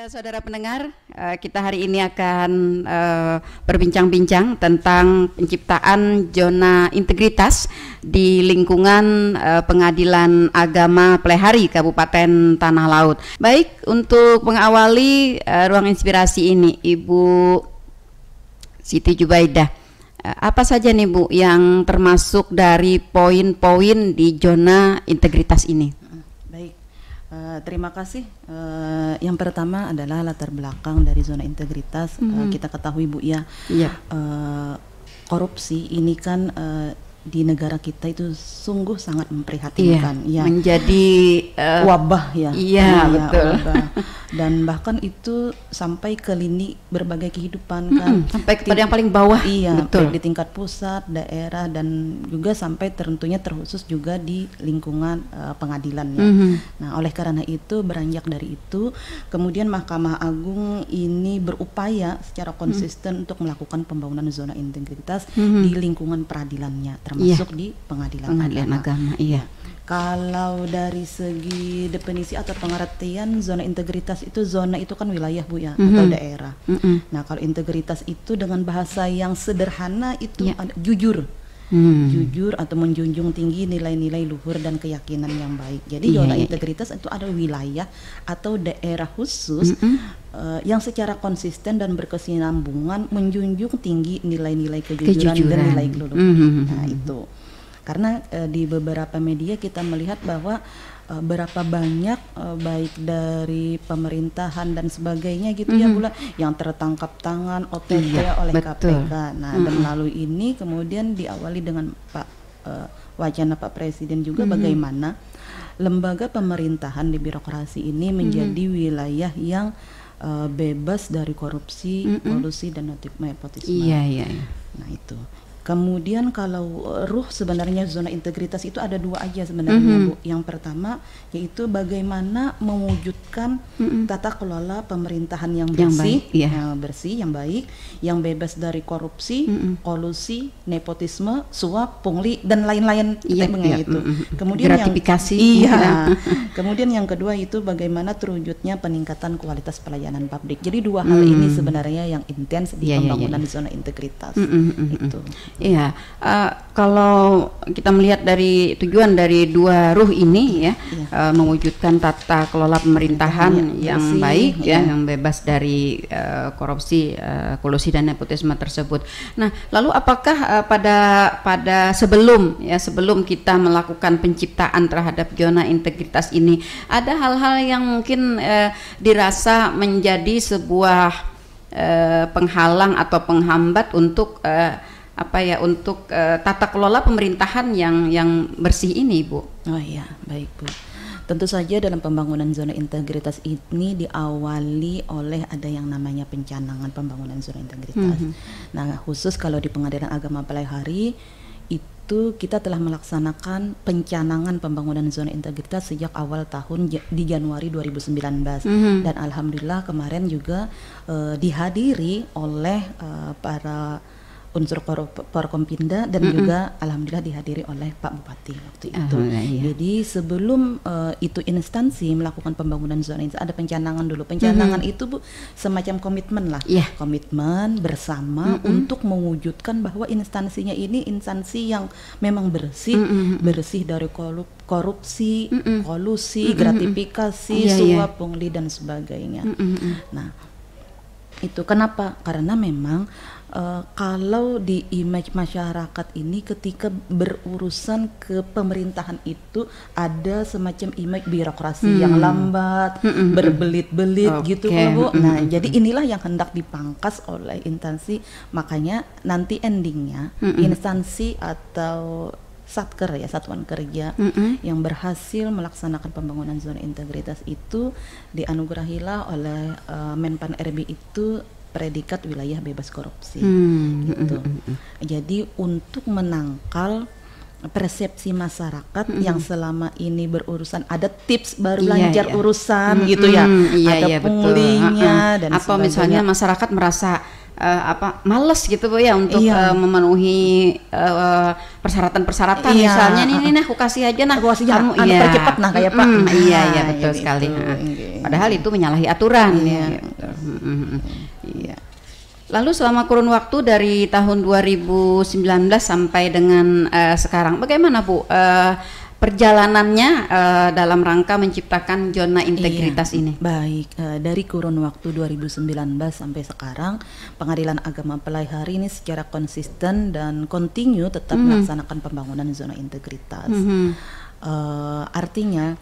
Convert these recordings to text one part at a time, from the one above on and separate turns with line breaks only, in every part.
Saudara pendengar, kita hari ini akan berbincang-bincang tentang penciptaan zona integritas di lingkungan Pengadilan Agama Plehari Kabupaten Tanah Laut. Baik, untuk mengawali ruang inspirasi ini, Ibu Siti Jubaidah, apa saja nih Bu yang termasuk dari poin-poin di zona integritas ini?
Terima kasih. Yang pertama adalah latar belakang dari zona integritas. Kita ketahui Bu ya, korupsi ini kan di negara kita itu sungguh sangat memprihatinkan, ya.
Menjadi
wabah ya.
Iya, betul.
Wabah. Dan bahkan itu sampai ke lini berbagai kehidupan kan,
sampai kepada yang paling bawah.
Iya,
betul.
Di tingkat pusat, daerah, dan juga sampai tentunya terkhusus juga di lingkungan pengadilan ya. Nah, oleh karena itu beranjak dari itu, kemudian Mahkamah Agung ini berupaya secara konsisten untuk melakukan pembangunan zona integritas di lingkungan peradilannya, termasuk di pengadilan
agama. Iya.
Kalau dari segi definisi atau pengertian zona integritas itu, zona itu kan wilayah Bu ya, atau daerah. Nah, kalau integritas itu dengan bahasa yang sederhana itu ada jujur. Jujur atau menjunjung tinggi nilai-nilai luhur dan keyakinan yang baik. Jadi zona integritas itu ada wilayah atau daerah khusus yang secara konsisten dan berkesinambungan menjunjung tinggi nilai-nilai kejujuran dan nilai luhur. Nah, itu. Karena di beberapa media kita melihat bahwa berapa banyak baik dari pemerintahan dan sebagainya gitu ya Bu, yang tertangkap tangan OTT oleh KPK. Nah, dan melalui ini kemudian diawali dengan wacana Pak Presiden juga bagaimana lembaga pemerintahan di birokrasi ini menjadi wilayah yang bebas dari korupsi, kolusi, dan nepotisme. Nah, itu. Kemudian kalau ruh sebenarnya zona integritas itu ada dua aja sebenarnya Bu. Yang pertama yaitu bagaimana mewujudkan tata kelola pemerintahan yang bersih, yang baik, yang bebas dari korupsi, kolusi, nepotisme, suap, pungli, dan lain-lain itu. Kemudian
gratifikasi.
Kemudian yang kedua itu bagaimana terwujudnya peningkatan kualitas pelayanan publik. Jadi dua hal ini sebenarnya yang intens di pembangunan zona integritas. Itu.
Iya, kalau kita melihat dari tujuan dari dua ruh ini mewujudkan tata kelola pemerintahan yang baik yang bebas dari korupsi, kolusi, dan nepotisme tersebut. Nah, lalu apakah pada sebelum kita melakukan penciptaan terhadap zona integritas ini ada hal-hal yang mungkin dirasa menjadi sebuah penghalang atau penghambat untuk tata kelola pemerintahan yang bersih ini, Bu?
Oh iya, baik Bu. Tentu saja dalam pembangunan zona integritas ini diawali oleh ada yang namanya pencanangan pembangunan zona integritas. Nah, khusus kalau di Pengadilan Agama Plehari itu kita telah melaksanakan pencanangan pembangunan zona integritas sejak awal tahun di Januari 2019 dan alhamdulillah kemarin juga dihadiri oleh para unsur Forkompinda dan juga alhamdulillah dihadiri oleh Pak Bupati waktu itu. Jadi sebelum itu instansi melakukan pembangunan zona ini ada pencanangan dulu. Pencanangan itu Bu semacam komitmen lah, komitmen bersama untuk mewujudkan bahwa instansinya ini instansi yang memang bersih, bersih dari korupsi, kolusi, gratifikasi, suap, pungli, dan sebagainya. Nah, itu kenapa? Karena memang kalau di image masyarakat ini ketika berurusan ke pemerintahan itu ada semacam image birokrasi yang lambat, berbelit-belit gitu Bu. Nah, jadi inilah yang hendak dipangkas oleh instansi, makanya nanti endingnya instansi atau Satker ya, satuan kerja yang berhasil melaksanakan pembangunan zona integritas itu dianugerahilah oleh Menpan RB itu predikat wilayah bebas korupsi gitu. Jadi untuk menangkal persepsi masyarakat yang selama ini berurusan ada tips baru lancar urusan gitu ya, ada punglinya dan
atau misalnya masyarakat merasa males gitu Bu ya untuk memenuhi persyaratan-persyaratan misalnya nih aku kasih aja
kamu percepat kayak Pak.
Iya betul sekali. Padahal itu menyalahi aturan ya. Iya. Lalu selama kurun waktu dari tahun 2019 sampai dengan sekarang, bagaimana Bu perjalanannya dalam rangka menciptakan zona integritas ini?
Baik, dari kurun waktu 2019 sampai sekarang, Pengadilan Agama Pelaihari ini secara konsisten dan kontinu tetap melaksanakan pembangunan zona integritas. Artinya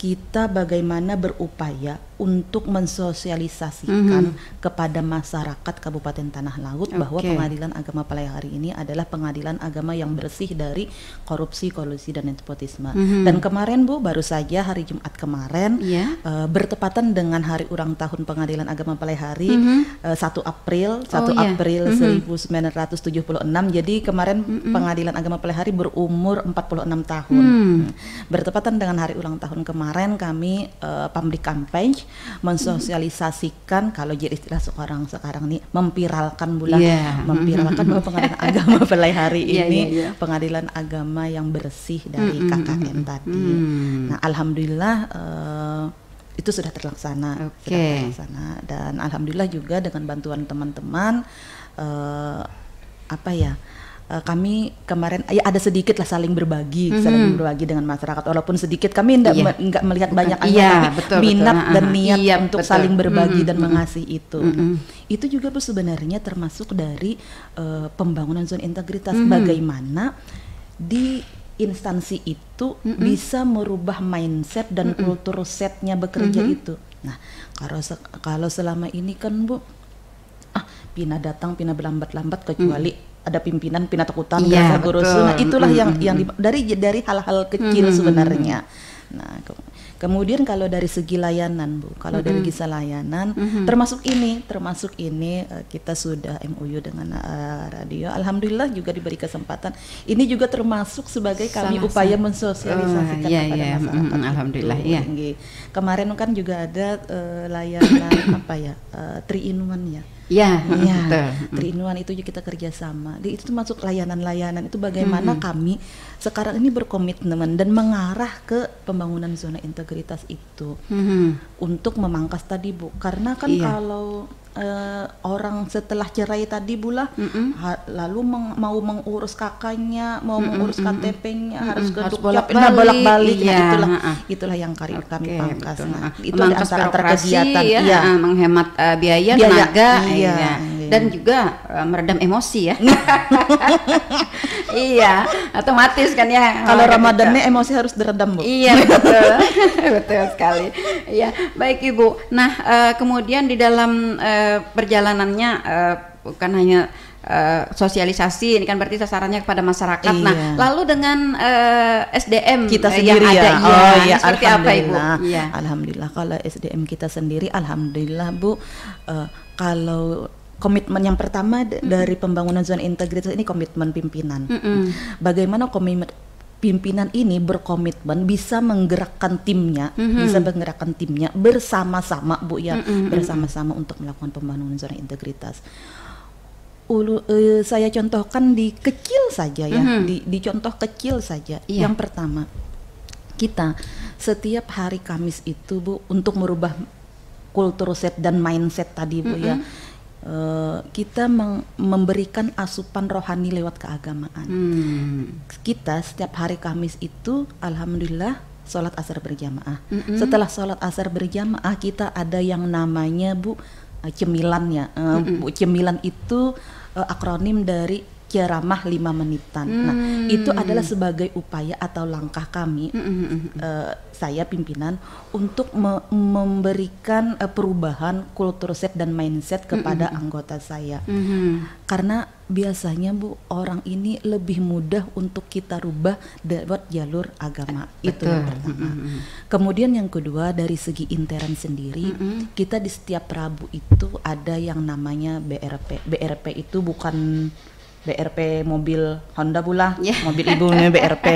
kita bagaimana berupaya untuk mensosialisasikan kepada masyarakat Kabupaten Tanah Laut bahwa Pengadilan Agama Pelaihari ini adalah pengadilan agama yang bersih dari korupsi, kolusi dan nepotisme. Dan kemarin Bu, baru saja hari Jumat kemarin bertepatan dengan hari ulang tahun Pengadilan Agama Pelaihari 1 April 1976. Jadi kemarin Pengadilan Agama Pelaihari berumur 46 tahun. Bertepatan dengan hari ulang tahun kemarin kami public campaign mensosialisasikan, kalau jadi istilah sekarang nih, memviralkan memviralkan bahwa Pengadilan Agama Pelaihari ini pengadilan agama yang bersih dari KKN tadi. Nah, alhamdulillah itu sudah terlaksana, dan alhamdulillah juga dengan bantuan teman-teman kami kemarin ada sedikit lah saling berbagi dengan masyarakat, walaupun sedikit kami enggak melihat banyak minat dan niat untuk saling berbagi dan mengasihi itu. Itu juga Bu sebenarnya termasuk dari pembangunan zona integritas, bagaimana di instansi itu bisa merubah mindset dan kultur setnya bekerja itu. Nah, kalau selama ini kan Bu Pina datang, Pina berlambat-lambat kecuali ada pimpinan Pina takutan guru. Nah, itulah yang dari hal-hal kecil sebenarnya. Nah, kemudian kalau dari segi layanan Bu, kalau dari segi layanan termasuk ini kita sudah MOU dengan radio. Alhamdulillah juga diberi kesempatan. Ini juga termasuk sebagai kami upaya mensosialisasikan kepada masyarakat.
Alhamdulillah
Kemarin kan juga ada layanan 3 in 1 ya.
Betul.
3 in 1 itu juga kita kerjasama. Itu termasuk layanan-layanan itu bagaimana kami sekarang ini berkomitmen dan mengarah ke pembangunan zona integritas itu untuk memangkas tadi Bu, karena kan kalau orang setelah cerai tadi bulah lalu mau mengurus kakaknya, mau mengurus KTP-nya harus bolak-balik. Itulah yang kami pangkas. Itu antara kegiatan
menghemat biaya, tenaga, dan juga meredam emosi ya. Otomatis kan ya.
Kalau Ramadannya emosi harus diredam Bu.
Betul. Betul sekali. Baik Ibu. Nah, kemudian di dalam perjalanannya bukan hanya sosialisasi, ini kan berarti sasarannya kepada masyarakat. Nah, lalu dengan SDM
kita sendiri
yang ada, seperti apa Ibu?
Alhamdulillah kalau SDM kita sendiri, alhamdulillah Bu, kalau komitmen yang pertama dari pembangunan zona integritas ini komitmen pimpinan. Bagaimana komitmen pimpinan ini berkomitmen bisa menggerakkan timnya, bersama-sama Bu bersama-sama untuk melakukan pembangunan zona integritas. Saya contohkan di kecil saja di contoh kecil saja. Yang pertama, kita setiap hari Kamis itu Bu, untuk merubah kultur set dan mindset tadi Bu kita memberikan asupan rohani lewat keagamaan. Kita setiap hari Kamis itu alhamdulillah sholat asar berjamaah. Setelah sholat asar berjamaah kita ada yang namanya Bu cemilannya. Bu, cemilan itu akronim dari ceramah 5 menitan. Nah, itu adalah sebagai upaya atau langkah kami, saya pimpinan, untuk memberikan perubahan kultur set dan mindset kepada anggota saya. Karena biasanya Bu, orang ini lebih mudah untuk kita rubah lewat jalur agama. Itu yang pertama. Kemudian yang kedua, dari segi intern sendiri, kita di setiap Rabu itu ada yang namanya BRP. BRP itu bukan BRP mobil Honda pula, mobil ibunya BRP.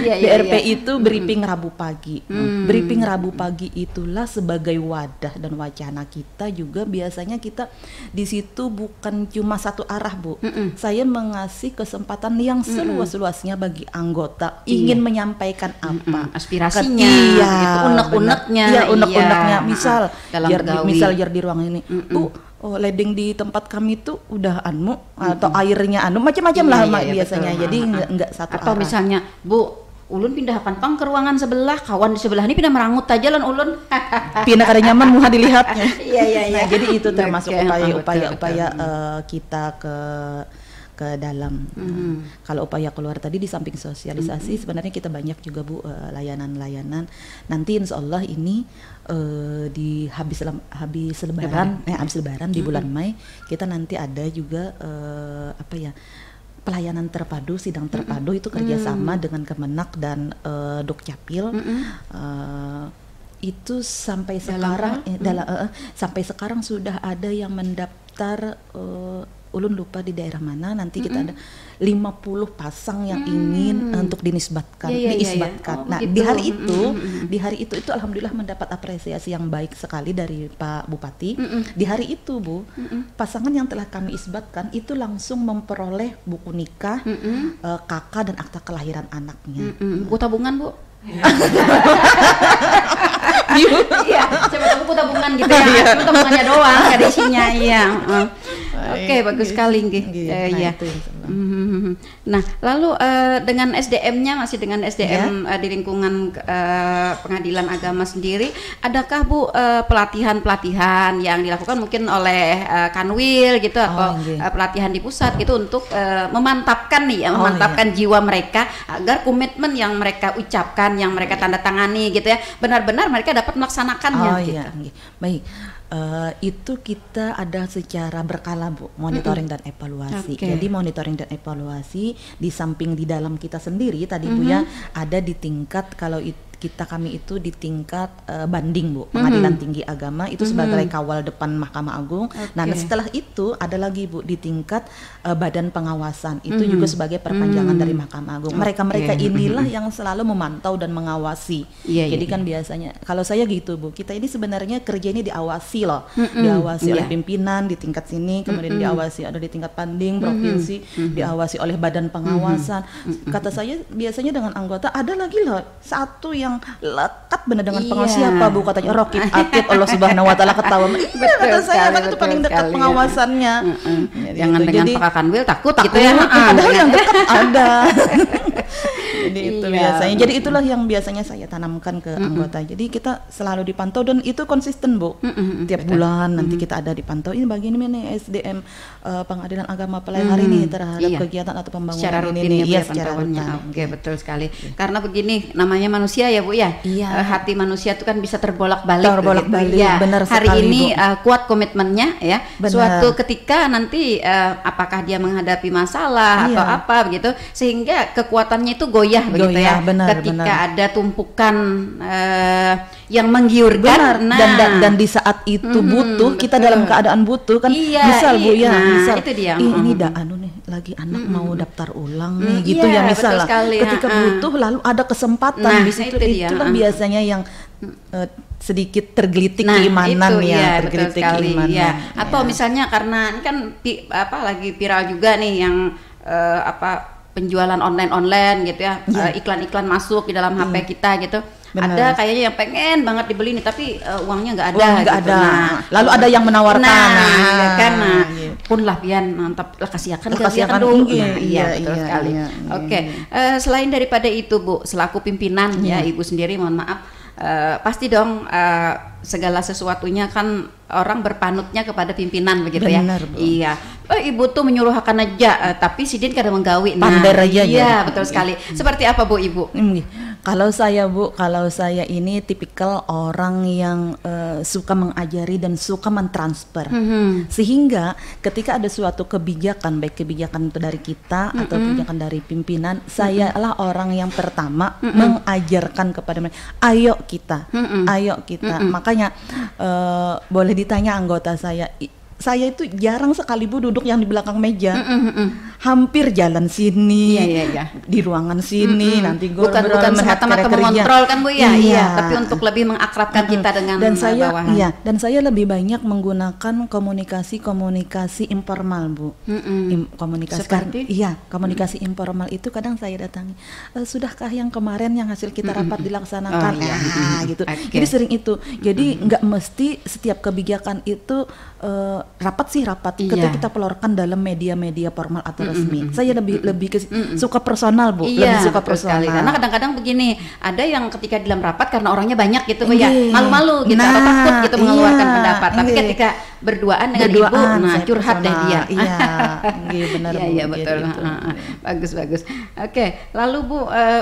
BRP itu briefing Rabu pagi. Briefing Rabu pagi itulah sebagai wadah dan wacana kita juga, biasanya kita di situ bukan cuma satu arah, Bu. Saya mengasih kesempatan yang seluas-luasnya bagi anggota ingin menyampaikan apa
aspirasinya,
gitu,
unek-uneknya.
Iya, unek-uneknya. Misal di ruang ini, Bu, ledeng di tempat kami tuh udah atau airnya macam-macam lah biasanya. Betul. Jadi enggak satu
atau
arah.
Misalnya, Bu, ulun pindahkan pang ke ruangan sebelah, kawan di sebelah ini pindah merangut aja lan ulun.
Pindah kada nyaman muha dilihatnya.
Iya.
Nah, jadi itu termasuk upaya-upaya kita ke dalam. Kalau upaya keluar tadi di samping sosialisasi, sebenarnya kita banyak juga, Bu, layanan-layanan. Nanti insya Allah ini di habis lebaran di bulan Mei, kita nanti ada juga pelayanan terpadu, sidang terpadu itu kerjasama dengan Kemenak dan Dukcapil. Itu sampai sekarang sudah ada yang mendaftar. Ulun lupa di daerah mana, nanti kita ada 50 pasang yang ingin untuk dinisbatkan. Nah, gitu. Di hari itu alhamdulillah mendapat apresiasi yang baik sekali dari Pak Bupati. Di hari itu, Bu, pasangan yang telah kami isbatkan itu langsung memperoleh buku nikah, kakak dan akta kelahiran anaknya.
Buku tabungan, Bu. Iya, coba buku tabungan gitu ya. Cuma tabungannya doang, gak ada isinya. Iya. Oke, bagus sekali ya. Nah, lalu dengan SDM-nya masih dengan SDM di lingkungan pengadilan agama sendiri, adakah, Bu, pelatihan-pelatihan yang dilakukan mungkin oleh Kanwil gitu atau pelatihan di pusat gitu untuk memantapkan jiwa mereka agar komitmen yang mereka ucapkan, yang mereka tanda tangani gitu ya, benar-benar mereka dapat melaksanakannya gitu.
Baik. Itu kita ada secara berkala, Bu, monitoring dan evaluasi. Jadi monitoring dan evaluasi di samping di dalam kita sendiri tadi, Bu, ya, ada di tingkat kami itu di tingkat banding, Bu, Pengadilan Tinggi Agama itu sebagai kawal depan Mahkamah Agung. Nah, setelah itu ada lagi, Bu, di tingkat badan pengawasan itu juga sebagai perpanjangan dari Mahkamah Agung. Mereka inilah yang selalu memantau dan mengawasi. Jadi kan biasanya kalau saya gitu, Bu, kita ini sebenarnya kerja ini diawasi loh, diawasi oleh pimpinan di tingkat sini, kemudian diawasi ada di tingkat banding provinsi, diawasi oleh badan pengawasan. Kata saya biasanya dengan anggota ada lagi loh satu yang lekat benar dengan pengawas. Siapa, Bu, katanya Rokib Atid, Allah Subhanahu wa taala ketawa. Kata saya kan itu paling dekat pengawasannya.
Jangan dengan Pak Kanwil takut gitu ya.
Padahal yang dekat ada. Jadi itu biasanya. Jadi itulah yang biasanya saya tanamkan ke anggota. Jadi kita selalu dipantau dan itu konsisten, Bu. Tiap bulan nanti kita ada dipantau. Ini bagian ini SDM Pengadilan Agama Pelai hari ini terhadap kegiatan atau pembangunan
secara rutin
ini.
Iya, secara rutin. Oke, betul sekali. Karena begini, namanya manusia ya, Bu, ya. Hati manusia itu kan bisa terbolak-balik.
Ya. Benar
hari
sekali,
ini
Bu.
kuat komitmennya ya. Suatu ketika nanti apakah dia menghadapi masalah atau apa begitu, sehingga kekuatannya itu goyah begitu ya. Ketika ada tumpukan yang menggiurkan,
dan di saat itu butuh, kita dalam keadaan butuh kan, misal, Bu, ya, misal
itu dia.
Ini nih lagi anak mau daftar ulang nih gitu ya, misal lah. Ketika butuh lalu ada kesempatan di situ, itulah biasanya yang sedikit tergelitik keimanan tergelitik keimanan.
Atau misalnya karena ini kan lagi viral juga nih yang penjualan online gitu ya, iklan-iklan masuk di dalam HP kita gitu. Ada kayaknya yang pengen banget dibeli nih, tapi uangnya nggak ada.
Lalu ada yang menawarkan.
Pun lah pian mantap lah kasih akan dong. Betul sekali. Oke. Selain daripada itu, Bu, selaku pimpinan ya, Ibu sendiri mohon maaf, pasti dong segala sesuatunya kan orang berpanutnya kepada pimpinan begitu. Bener, Bu. Iya. Ibu tuh menyuruh akan aja, tapi sidin kadang menggawi.
Pander aja.
Iya, betul sekali. Seperti apa, Bu, Ibu?
Kalau saya, Bu, ini tipikal orang yang suka mengajari dan suka mentransfer. Sehingga ketika ada suatu kebijakan, baik kebijakan itu dari kita atau kebijakan dari pimpinan, saya lah orang yang pertama mengajarkan kepada mereka, ayo kita. Makanya boleh ditanya anggota saya, saya itu jarang sekali Bu duduk yang di belakang meja. Hampir jalan sini, di ruangan sini, nanti
bukan semata-mata mengontrol kan Bu ya, tapi untuk lebih mengakrabkan kita dengan bawahan.
Dan saya lebih banyak menggunakan komunikasi informal Bu. Komunikasi komunikasi informal itu kadang saya datangi. Sudahkah yang kemarin yang hasil kita rapat dilaksanakan? Gitu. Jadi sering itu. Jadi nggak mesti setiap kebijakan itu rapat. Ketika kita pelorkan dalam media-media formal atau resmi. Saya lebih ke suka personal Bu, lebih suka personal.
Karena kadang-kadang begini, ada yang ketika dalam rapat karena orangnya banyak gitu Bu ya, malu-malu gitu atau takut gitu mengeluarkan pendapat. Tapi ketika berduaan dengan Ibu, curhat deh dia.
Benar.
Iya betul. Gitu. Bagus. Oke, lalu Bu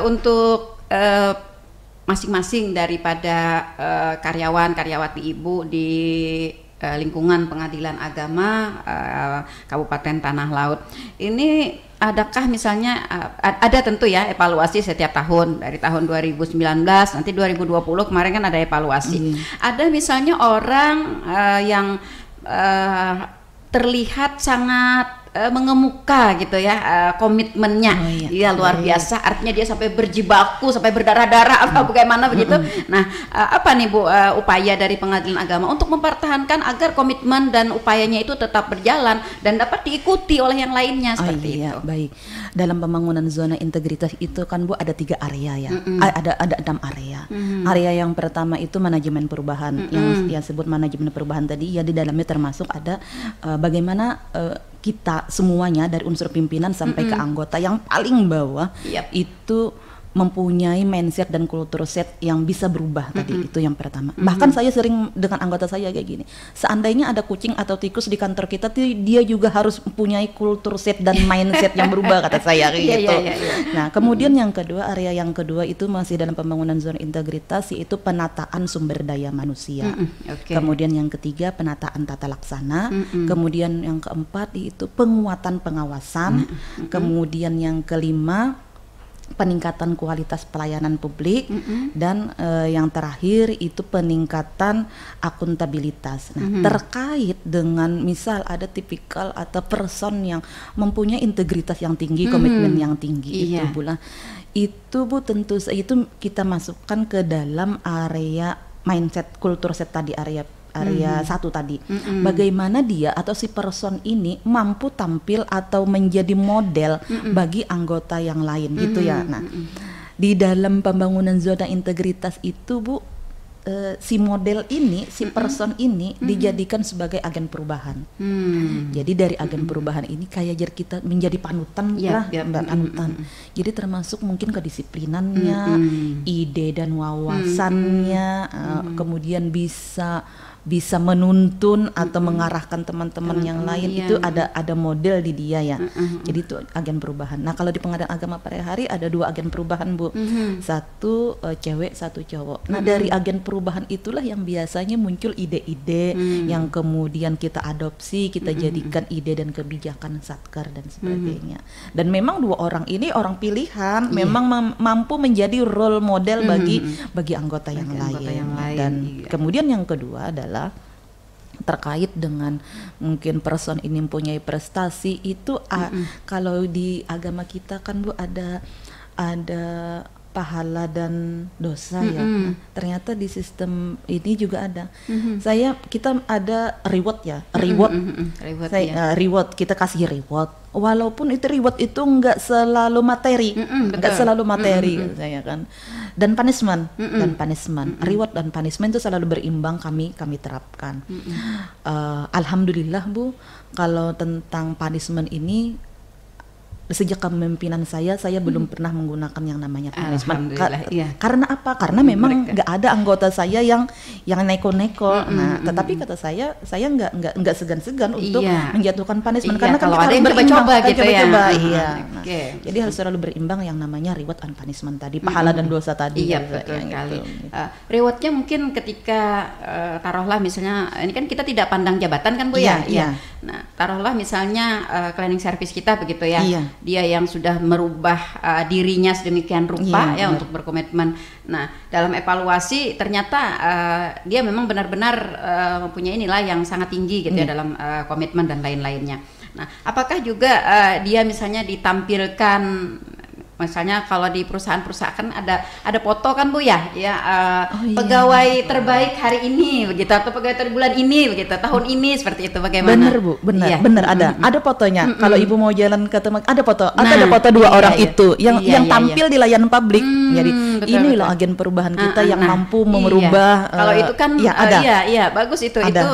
untuk masing-masing daripada karyawan-karyawati Ibu di lingkungan pengadilan agama Kabupaten Tanah Laut ini, adakah misalnya ada tentu ya evaluasi setiap tahun, dari tahun 2019 nanti 2020 kemarin kan ada evaluasi. Ada misalnya orang yang terlihat sangat mengemuka gitu ya, komitmennya luar biasa, artinya dia sampai berjibaku, sampai berdarah-darah apa bagaimana begitu. Nah, apa nih Bu upaya dari pengadilan agama untuk mempertahankan agar komitmen dan upayanya itu tetap berjalan dan dapat diikuti oleh yang lainnya seperti itu?
Baik, dalam pembangunan zona integritas itu kan Bu ada 3 area ya, ada 6 area. Area yang pertama itu manajemen perubahan, yang sebut manajemen perubahan tadi ya, di dalamnya termasuk ada bagaimana kita semuanya dari unsur pimpinan sampai ke anggota yang paling bawah itu mempunyai mindset dan kultur set yang bisa berubah tadi, itu yang pertama. Bahkan saya sering dengan anggota saya kayak gini, seandainya ada kucing atau tikus di kantor kita, dia juga harus mempunyai kultur set dan mindset yang berubah, kata saya kayak gitu. Nah, kemudian yang kedua, area yang kedua itu masih dalam pembangunan zona integritas, yaitu penataan sumber daya manusia. Kemudian yang ketiga penataan tata laksana, kemudian yang keempat itu penguatan pengawasan, kemudian yang kelima peningkatan kualitas pelayanan publik, dan yang terakhir itu peningkatan akuntabilitas. Nah, terkait dengan misal ada tipikal atau person yang mempunyai integritas yang tinggi, komitmen yang tinggi, itu Bu tentu itu kita masukkan ke dalam area mindset kultur set tadi, area 1 tadi. Bagaimana dia atau si person ini mampu tampil atau menjadi model bagi anggota yang lain gitu ya. Nah, di dalam pembangunan zona integritas itu Bu, si model ini, si person ini dijadikan sebagai agen perubahan. Jadi dari agen perubahan ini kayak kita menjadi panutan panutan. Jadi termasuk mungkin kedisiplinannya, ide dan wawasannya, kemudian bisa menuntun atau mengarahkan teman-teman yang lain, itu ada model di dia ya. Jadi itu agen perubahan. Nah, kalau di pengadilan agama pada hari ada 2 agen perubahan Bu, 1 cewek, 1 cowok. Nah, dari agen perubahan itulah yang biasanya muncul ide-ide yang kemudian kita adopsi, kita jadikan ide dan kebijakan satker dan sebagainya. Dan memang 2 orang ini orang pilihan, memang mampu menjadi role model bagi anggota yang lain. Dan kemudian yang kedua adalah terkait dengan mungkin person ini mempunyai prestasi itu, kalau di agama kita kan Bu ada pahala dan dosa ya. Nah, ternyata di sistem ini juga ada. Kita ada reward ya, reward kita kasih reward. Walaupun itu reward itu nggak selalu materi, saya kan. Dan punishment, reward dan punishment itu selalu berimbang kami terapkan. Alhamdulillah Bu, kalau tentang punishment ini sejak kepemimpinan saya belum pernah menggunakan yang namanya punishment. Karena apa? Karena memang nggak ada anggota saya yang neko-neko. Nah, tetapi kata saya nggak segan-segan untuk menjatuhkan punishment, karena
kalau ada yang coba-coba gitu ya.
Nah, jadi harus selalu berimbang yang namanya reward and punishment tadi, pahala dan dosa tadi.
Iya, betul sekali. Rewardnya mungkin ketika taruhlah misalnya, ini kan kita tidak pandang jabatan kan Bu ya. Nah, taruhlah misalnya cleaning service kita begitu ya. dia yang sudah merubah dirinya sedemikian rupa ya untuk berkomitmen. Nah, dalam evaluasi ternyata dia memang benar-benar mempunyai nilai yang sangat tinggi gitu ya dalam komitmen dan lain-lainnya. Nah, apakah juga dia misalnya ditampilkan, misalnya kalau di perusahaan-perusahaan kan ada foto kan Bu ya, pegawai terbaik hari ini begitu, atau pegawai terbaik bulan ini begitu, tahun ini, seperti itu, bagaimana?
Bener Bu, bener ada fotonya. Kalau Ibu mau jalan ke teman, ada foto, ada foto dua orang itu yang tampil di layanan publik. Jadi ini loh agen perubahan kita yang mampu merubah.
Kalau itu kan bagus itu.
Ada.
Itu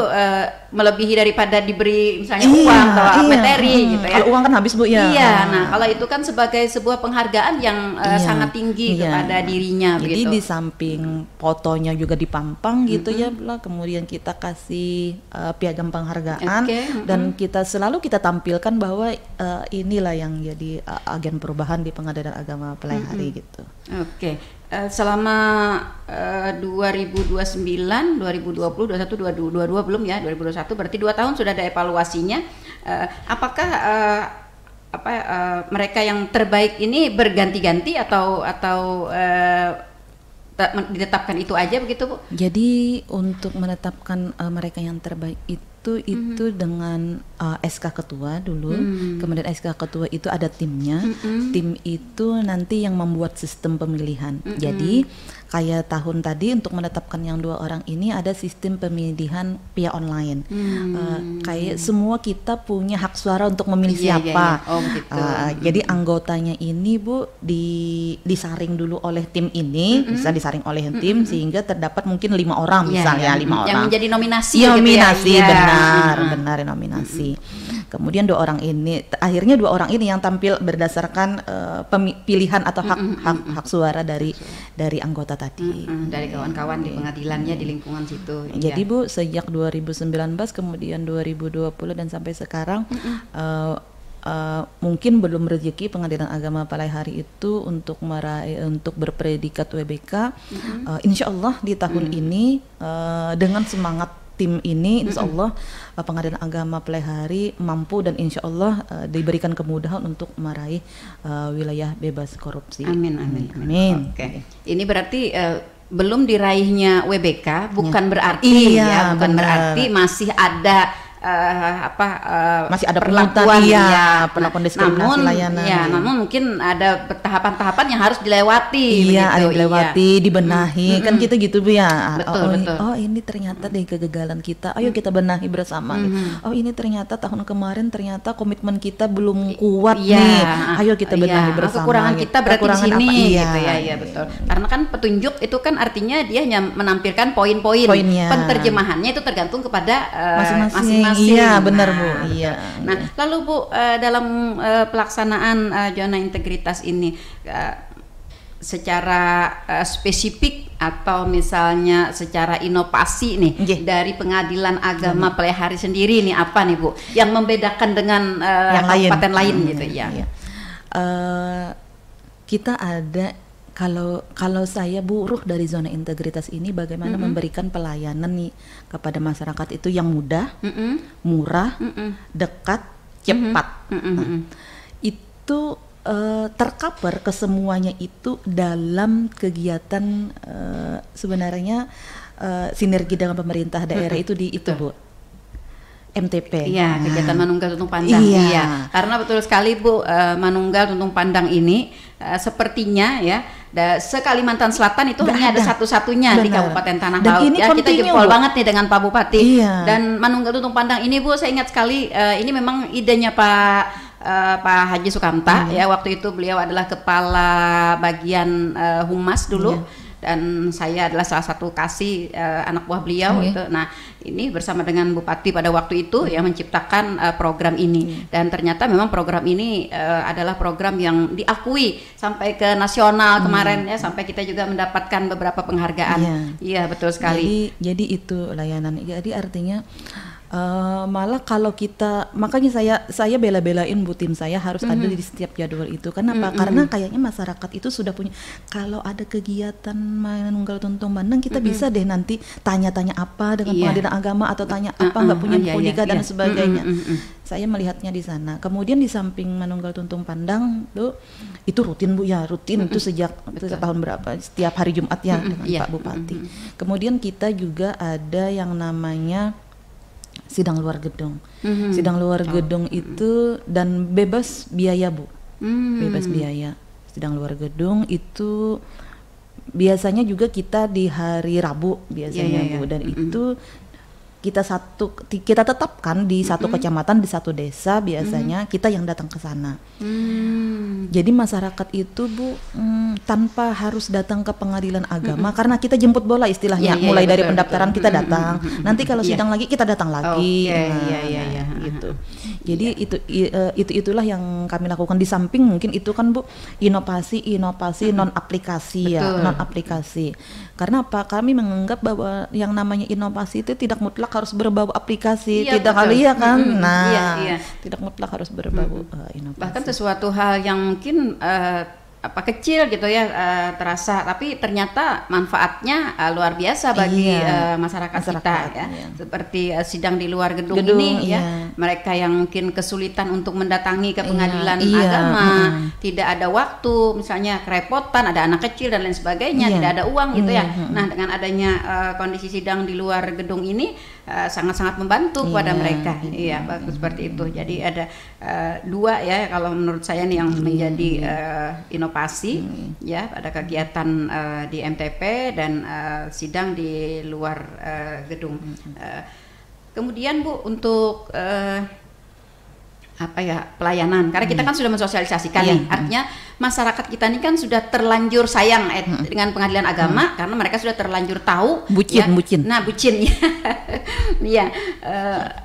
melebihi daripada diberi misalnya uang atau materi gitu ya.
Kalau uang kan habis Bu ya.
Iya, nah kalau itu kan sebagai sebuah penghargaan yang sangat tinggi kepada dirinya.
Jadi
begitu.
di samping fotonya juga dipampang gitu ya, kemudian kita kasih piagam penghargaan dan kita selalu tampilkan bahwa inilah yang jadi agen perubahan di Pengadilan Agama Pelaihari gitu.
Selama 2029, 2020, 2021, 2022 belum ya, 2021 berarti 2 tahun sudah ada evaluasinya. Apakah mereka yang terbaik ini berganti-ganti atau ditetapkan itu aja begitu Bu?
Jadi untuk menetapkan mereka yang terbaik itu dengan SK ketua dulu, kemudian SK ketua itu ada timnya, tim itu nanti yang membuat sistem pemilihan. Jadi kayak tahun tadi untuk menetapkan yang 2 orang ini ada sistem pemilihan via online. Kayak semua kita punya hak suara untuk memilih siapa. Jadi anggotanya ini Bu disaring dulu oleh tim ini, bisa disaring oleh tim sehingga terdapat mungkin 5 orang misalnya, 5 orang
yang menjadi nominasi.
Nominasi benar nominasi. Kemudian 2 orang ini, akhirnya 2 orang ini yang tampil berdasarkan pilihan atau hak suara dari anggota tadi.
Dari kawan-kawan di pengadilannya di lingkungan situ.
Jadi Bu, sejak 2019 kemudian 2020 dan sampai sekarang mungkin belum rezeki Pengadilan Agama Pelaihari itu untuk berpredikat WBK. Insya Allah di tahun ini dengan semangat tim ini, insya Allah Pengadilan Agama Pelaihari mampu dan insya Allah diberikan kemudahan untuk meraih wilayah bebas korupsi.
Amin. Ini berarti belum diraihnya WBK bukan berarti berarti masih ada
masih ada perlakuan perlakuan diskriminasi layanan.
Namun mungkin ada tahapan-tahapan yang harus dilewati.
Ada dilewati, dibenahi. Kan kita gitu Bu ya.
Betul.
Ini ternyata dari kegagalan kita. Ayo kita benahi bersama. Ini ternyata tahun kemarin ternyata komitmen kita belum kuat nih. Ayo kita benahi bersama.
Kekurangan kita berarti di sini gitu ya.
Iya
Betul. Karena kan petunjuk itu kan artinya dia hanya menampilkan poin-poin. Penterjemahannya itu tergantung kepada masing-masing.
Iya benar Bu.
Nah lalu Bu, dalam pelaksanaan zona integritas ini secara spesifik atau misalnya secara inovasi nih dari Pengadilan Agama Pelaihari sendiri nih apa nih Bu yang membedakan dengan kabupaten lain gitu ya?
Kita ada kalau saya buruh dari zona integritas ini bagaimana memberikan pelayanan nih kepada masyarakat itu yang mudah, murah, dekat, cepat. Itu tercover kesemuanya itu dalam kegiatan sebenarnya sinergi dengan pemerintah daerah itu Bu. MTP.
Kegiatan Manunggal Tuntung Pandang. Karena betul sekali Bu, Manunggal Tuntung Pandang ini sepertinya se-Kalimantan Selatan itu hanya ada satu-satunya di Kabupaten Tanah Laut. Kita jempol banget nih dengan Pak Bupati. Dan Manunggal Tuntung Pandang ini Bu, saya ingat sekali ini memang idenya Pak Haji Sukamta waktu itu beliau adalah kepala bagian humas dulu. Dan saya adalah salah satu kasih anak buah beliau itu. Nah ini bersama dengan Bupati pada waktu itu yang menciptakan program ini dan ternyata memang program ini adalah program yang diakui sampai ke nasional kemarin sampai kita juga mendapatkan beberapa penghargaan. Iya betul sekali.
Jadi itu layanan. Jadi artinya Malah kalau kita, makanya saya bela-belain Bu, tim saya harus ada di setiap jadwal itu. Kenapa? Karena kayaknya masyarakat itu sudah punya, kalau ada kegiatan Manunggal Tuntung Bandeng, kita bisa deh nanti tanya-tanya apa dengan pengadilan agama, atau tanya apa nggak punya Pudika dan sebagainya. Saya melihatnya di sana. Kemudian di samping Manunggal Tuntung Pandang tuh, itu rutin Bu ya, rutin itu sejak tahun berapa, setiap hari Jumat ya dengan Pak Bupati. Kemudian kita juga ada yang namanya sidang luar gedung. Sidang luar gedung itu dan bebas biaya Bu, bebas biaya. Sidang luar gedung itu biasanya juga kita di hari Rabu biasanya Bu, dan itu kita tetapkan di satu kecamatan, di satu desa biasanya kita yang datang ke sana. Jadi masyarakat itu Bu, tanpa harus datang ke pengadilan agama, karena kita jemput bola istilahnya, mulai dari pendaftaran kita datang, nanti kalau sidang lagi kita datang lagi, gitu. Jadi itulah yang kami lakukan. Di samping mungkin itu kan Bu, inovasi non aplikasi ya, non aplikasi. Karena apa? Kami menganggap bahwa yang namanya inovasi itu tidak mutlak harus berbau aplikasi, tidak kali ya kan? Tidak mutlak harus berbau inovasi.
Bahkan sesuatu hal yang mungkin kecil gitu ya, terasa, tapi ternyata manfaatnya luar biasa bagi masyarakat kita ya. Seperti sidang di luar gedung ini ya, mereka yang mungkin kesulitan untuk mendatangi ke pengadilan agama, tidak ada waktu, misalnya kerepotan, ada anak kecil dan lain sebagainya, tidak ada uang gitu ya. Nah, dengan adanya kondisi sidang di luar gedung ini sangat-sangat membantu kepada mereka. Iya, bagus seperti itu. Jadi ada dua ya kalau menurut saya nih yang menjadi inovasi ya, ada kegiatan di MTP dan sidang di luar gedung. Kemudian Bu, untuk pelayanan, karena kita kan sudah mensosialisasikan nih, artinya masyarakat kita ini kan sudah terlanjur sayang dengan pengadilan agama, karena mereka sudah terlanjur tahu bucin ya,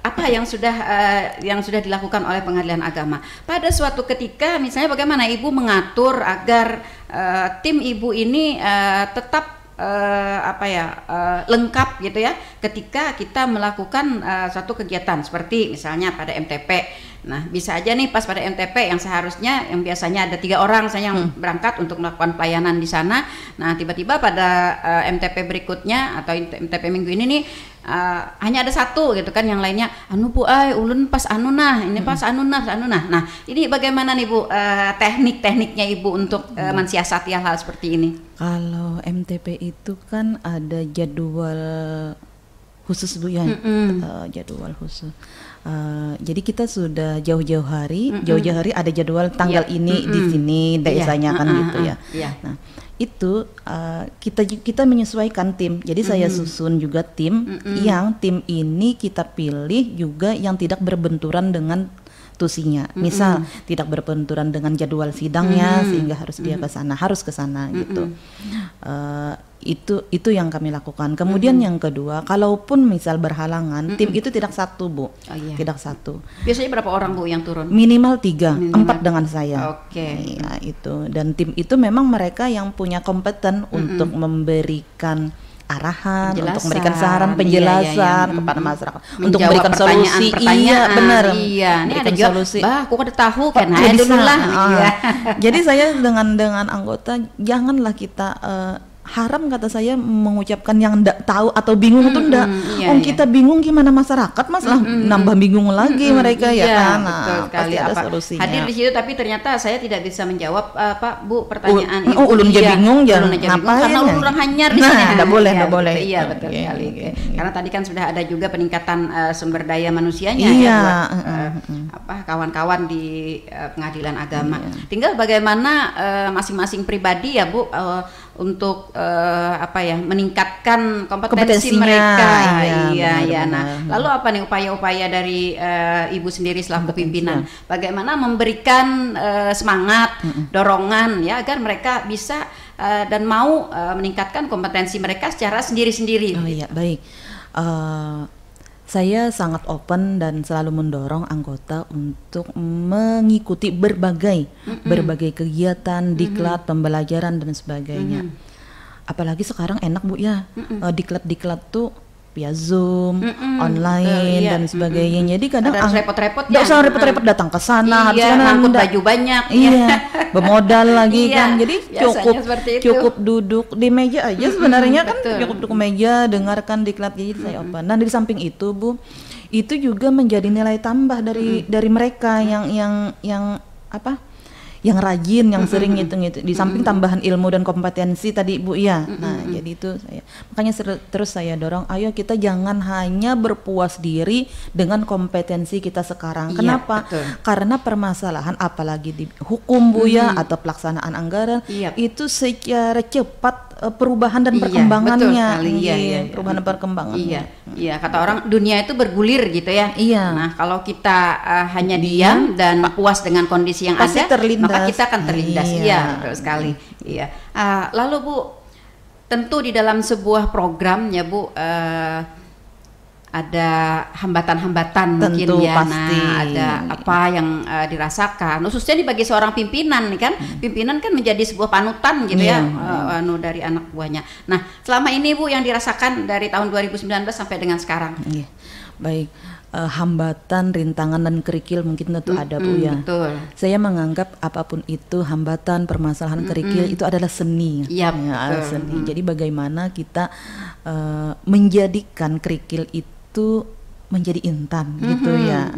apa yang sudah dilakukan oleh pengadilan agama. Pada suatu ketika misalnya bagaimana Ibu mengatur agar tim Ibu ini tetap lengkap gitu ya ketika kita melakukan suatu kegiatan seperti misalnya pada MTP. Nah, bisa aja nih pas pada MTP yang seharusnya yang biasanya ada 3 orang saya yang berangkat untuk melakukan pelayanan di sana. Nah, tiba-tiba pada MTP berikutnya atau MTP minggu ini nih hanya ada 1 gitu kan, yang lainnya Bu ulun pas ini pas nah. Nah, ini bagaimana nih Bu teknik-tekniknya Ibu untuk mensiasati hal-hal seperti ini?
Kalau MTP itu kan ada jadwal khusus Bu ya, jadwal khusus. Jadi kita sudah jauh-jauh hari ada jadwal tanggal ini di sini desanya kan gitu ya. Nah, itu kita menyesuaikan tim. Jadi saya susun juga tim yang tim ini kita pilih juga yang tidak berbenturan dengan tusinya. Misal tidak berbenturan dengan jadwal sidangnya sehingga harus dia harus ke sana gitu. Itu yang kami lakukan. Kemudian yang kedua, kalaupun misal berhalangan, tim itu tidak satu Bu, tidak satu.
Biasanya berapa orang Bu yang turun?
Minimal 3, 4 dengan saya.
Oke.
Ya, itu. Dan tim itu memang mereka yang punya kompeten untuk memberikan arahan, untuk memberikan saran, penjelasan kepada masyarakat, untuk memberikan solusi. Iya, benar.
Iya, ini ada solusi. Aku udah tahu kan.
Jadi saya dengan anggota, janganlah kita haram kata saya mengucapkan yang ndak tahu atau bingung itu ndak. Kita bingung gimana masyarakat masalah nambah bingung lagi mereka ya kan.
Betul sekali.
Pasti ada solusinya.
Hadir di situ tapi ternyata saya tidak bisa menjawab Pak Bu pertanyaan Ibu.
Ulun aja bingung ngapain
karena ulun orang hanyar di sini.
Enggak boleh.
Iya, betul sekali. Karena tadi kan sudah ada juga peningkatan sumber daya manusianya buat kawan-kawan di pengadilan agama. Tinggal bagaimana masing-masing pribadi ya Bu untuk meningkatkan kompetensi mereka. Nah, lalu apa nih upaya-upaya dari Ibu sendiri selaku pimpinan? Bagaimana memberikan semangat, dorongan ya agar mereka bisa dan mau meningkatkan kompetensi mereka secara sendiri-sendiri.
Baik. Saya sangat open dan selalu mendorong anggota untuk mengikuti berbagai kegiatan, diklat, pembelajaran dan sebagainya. Apalagi sekarang enak Bu ya, diklat tuh via Zoom, online dan sebagainya. Jadi kadang
repot-repot
nggak usah repot-repot datang ke sana, habis
ngangkut baju banyak,
bermodal lagi kan. Jadi cukup
itu.
duduk di meja aja sebenarnya kan, cukup duduk meja, dengarkan diklat. Jadi saya open. Dan di samping itu Bu, itu juga menjadi nilai tambah dari mereka yang yang rajin, yang sering ngitung itu. Di samping tambahan ilmu dan kompetensi tadi Bu ya. Nah, jadi itu makanya terus saya dorong, ayo kita jangan hanya berpuas diri dengan kompetensi kita sekarang. Kenapa? Karena permasalahan apalagi di hukum Bu ya, atau pelaksanaan anggaran itu secara cepat perubahan dan perkembangannya. Perubahan dan perkembangannya.
Iya, kata orang dunia itu bergulir gitu ya.
Nah,
kalau kita hanya diam dan puas dengan kondisi yang
pasti
ada,
terlindas.
maka kita akan terlindas. Iya, betul sekali. Iya. Lalu Bu, tentu di dalam sebuah program ya Bu, ada hambatan-hambatan mungkin ya.
Pasti.
Ada apa yang dirasakan, khususnya nih bagi seorang pimpinan nih kan. Pimpinan kan menjadi sebuah panutan gitu dari anak buahnya. Nah, selama ini Bu yang dirasakan dari tahun 2019 sampai dengan sekarang.
Baik. Hambatan, rintangan dan kerikil mungkin tentu ada Bu ya.
Betul.
Saya menganggap apapun itu hambatan, permasalahan, kerikil itu adalah seni. Seni. Jadi bagaimana kita menjadikan kerikil itu menjadi intan gitu ya.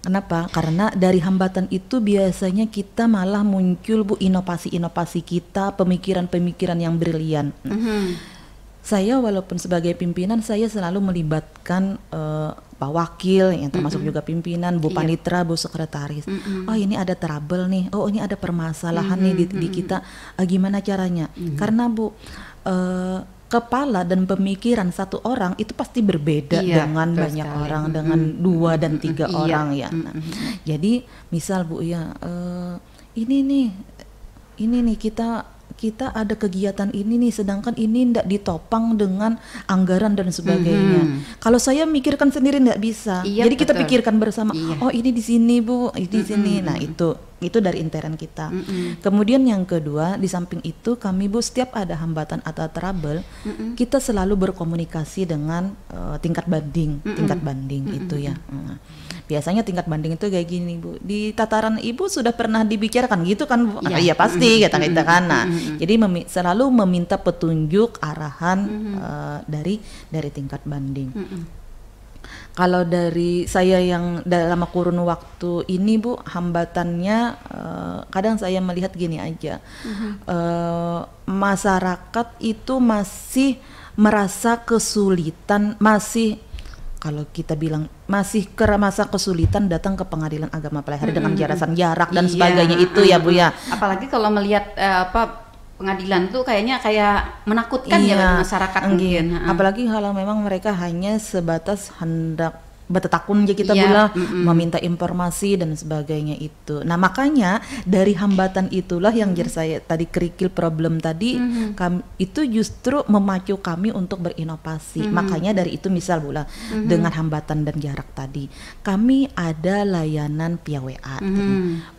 Kenapa? Karena dari hambatan itu biasanya kita malah muncul Bu inovasi-inovasi kita, pemikiran-pemikiran yang brilian. Saya walaupun sebagai pimpinan saya selalu melibatkan Pak Wakil yang termasuk juga pimpinan, Bu Panitra, Bu Sekretaris. Oh ini ada trouble nih, oh ini ada permasalahan nih di kita, gimana caranya? Karena Bu kepala dan pemikiran satu orang itu pasti berbeda dengan banyak sekali. Orang, dengan 2 dan 3 orang ya. Nah, jadi misal Bu ya, ini nih kita ada kegiatan ini nih, sedangkan ini tidak ditopang dengan anggaran dan sebagainya. Kalau saya mikirkan sendiri tidak bisa. Jadi kita pikirkan bersama. Oh ini di sini Bu, ini di sini. Nah itu dari intern kita. Kemudian yang kedua, di samping itu kami Bu setiap ada hambatan atau trouble, kita selalu berkomunikasi dengan tingkat banding itu ya. Biasanya tingkat banding itu kayak gini Bu, di tataran Ibu sudah pernah dibicarakan gitu kan Bu? Iya pasti kita kan. Nah, jadi selalu meminta petunjuk arahan dari tingkat banding. Kalau dari saya yang dalam kurun waktu ini Bu, hambatannya kadang saya melihat gini aja, masyarakat itu masih merasa kesulitan, kalau kita bilang masih masa kesulitan datang ke pengadilan agama Pelaihara dengan jarak dan sebagainya itu ya Bu ya.
Apalagi kalau melihat pengadilan tuh kayaknya kayak menakutkan ya bagi masyarakat mungkin.
Apalagi kalau memang mereka hanya sebatas hendak bertakun aja kita bilang, meminta informasi dan sebagainya itu. Nah makanya dari hambatan itulah yang saya tadi kerikil problem tadi, kami itu justru memacu kami untuk berinovasi. Makanya dari itu misal Bula, dengan hambatan dan jarak tadi, kami ada layanan via WA,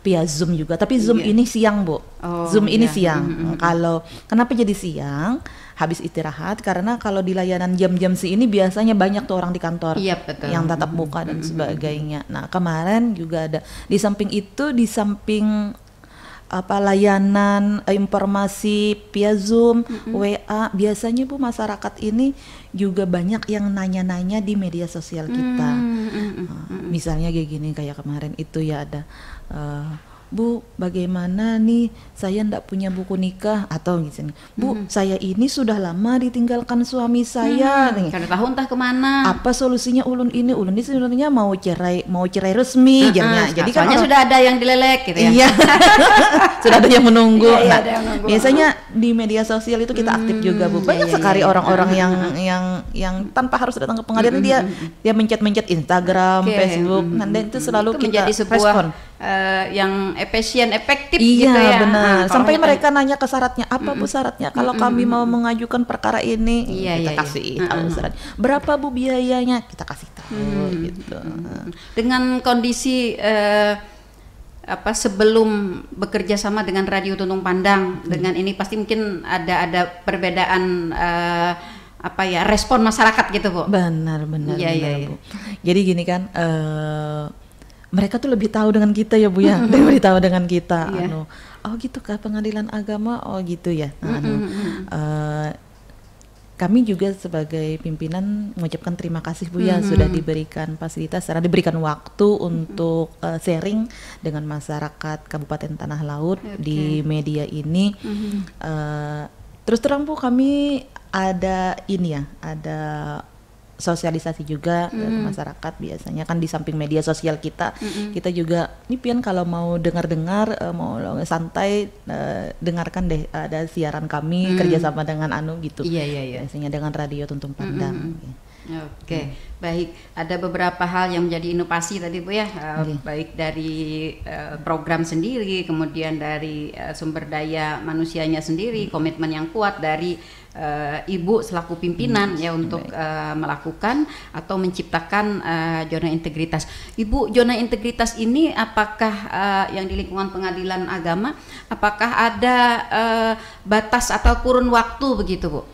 via Zoom juga. Tapi Zoom ini siang Bu, Zoom ini siang. Kalau kenapa jadi siang? Habis istirahat, karena kalau di layanan jam-jam ini biasanya banyak tuh orang di kantor yang tatap muka dan sebagainya. Nah kemarin juga ada di samping layanan informasi via Zoom, WA, biasanya Bu masyarakat ini juga banyak yang nanya-nanya di media sosial kita. Misalnya kayak gini, kayak kemarin itu ya ada Bu, bagaimana nih saya ndak punya buku nikah, atau gitu. Bu, saya ini sudah lama ditinggalkan suami saya nih.
Karena tahun entah kemana.
Apa solusinya ulun ini sebenarnya mau cerai resmi jadinya. Jadi kan
sudah ada yang dilelek gitu ya.
Iya. Sudah ada yang menunggu. Biasanya di media sosial itu kita aktif juga Bu. Banyak sekali orang-orang yang tanpa harus datang ke pengadilan, dia mencet Instagram, Facebook. Nah, dan itu selalu
itu kita menjadi sebuah
respon.
Yang efektif
gitu
ya.
Benar. Sampai mereka nanya ke syaratnya, apa Bu syaratnya kalau kami mau mengajukan perkara ini, kita kasih tahu syarat. Berapa Bu biayanya, kita kasih tahu gitu.
Dengan kondisi sebelum bekerja sama dengan Radio Tuntung Pandang, dengan ini pasti mungkin ada perbedaan apa ya, respon masyarakat gitu Bu.
Benar
Iya.
Bu. Jadi gini kan, mereka tuh lebih tahu dengan kita ya Bu ya, lebih tahu dengan kita. Oh gitu kah pengadilan agama, oh gitu ya. Kami juga sebagai pimpinan mengucapkan terima kasih Bu ya, sudah diberikan fasilitas, karena diberikan waktu untuk sharing dengan masyarakat Kabupaten Tanah Laut di media ini. Terus terang Bu, kami ada ada sosialisasi juga ke masyarakat. Biasanya kan di samping media sosial kita, kita juga ini pian kalau mau dengar-dengar, mau santai, dengarkan deh, ada siaran kami kerjasama dengan gitu.
Iya.
Biasanya dengan Radio Tuntung Pandang.
Oke, baik. Ada beberapa hal yang menjadi inovasi tadi Bu ya, baik dari program sendiri, kemudian dari sumber daya manusianya sendiri, komitmen yang kuat dari Ibu selaku pimpinan ya untuk melakukan atau menciptakan zona integritas. Ibu, zona integritas ini apakah yang di lingkungan pengadilan agama, apakah ada batas atau kurun waktu begitu Bu?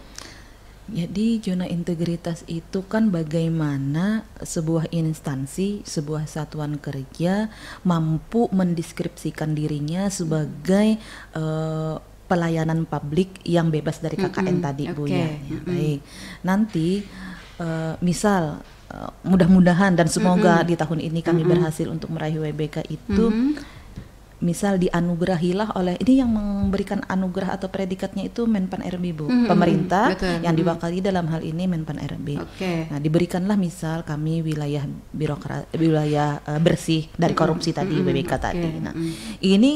Jadi zona integritas itu kan bagaimana sebuah instansi, sebuah satuan kerja mampu mendeskripsikan dirinya sebagai pelayanan publik yang bebas dari KKN tadi Bu ya. Baik. Nanti misal mudah-mudahan dan semoga di tahun ini kami berhasil untuk meraih WBK itu, misal dianugerahilah oleh, ini yang memberikan anugerah atau predikatnya itu Menpan RB Bu, pemerintah yang diwakili dalam hal ini Menpan RB. Nah, diberikanlah misal kami wilayah wilayah bersih dari korupsi tadi, WBK tadi. Nah, ini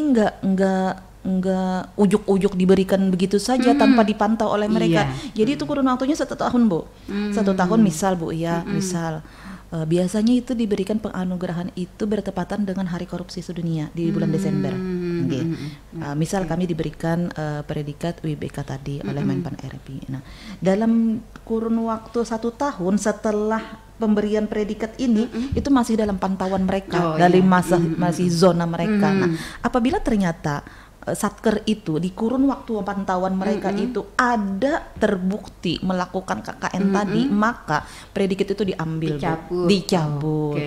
enggak ujuk-ujuk diberikan begitu saja tanpa dipantau oleh mereka. Jadi itu kurun waktunya 1 tahun Bu. 1 tahun misal Bu ya, misal biasanya itu diberikan penganugerahan itu bertepatan dengan Hari Korupsi Sedunia di bulan Desember. Misal kami diberikan predikat WBK tadi oleh Menpan RB. Nah, dalam kurun waktu 1 tahun setelah pemberian predikat ini, itu masih dalam pantauan mereka, masih zona mereka. Nah, apabila ternyata Satker itu di kurun waktu pantauan mereka itu ada terbukti melakukan KKN tadi, maka predikat itu diambil, dicabut.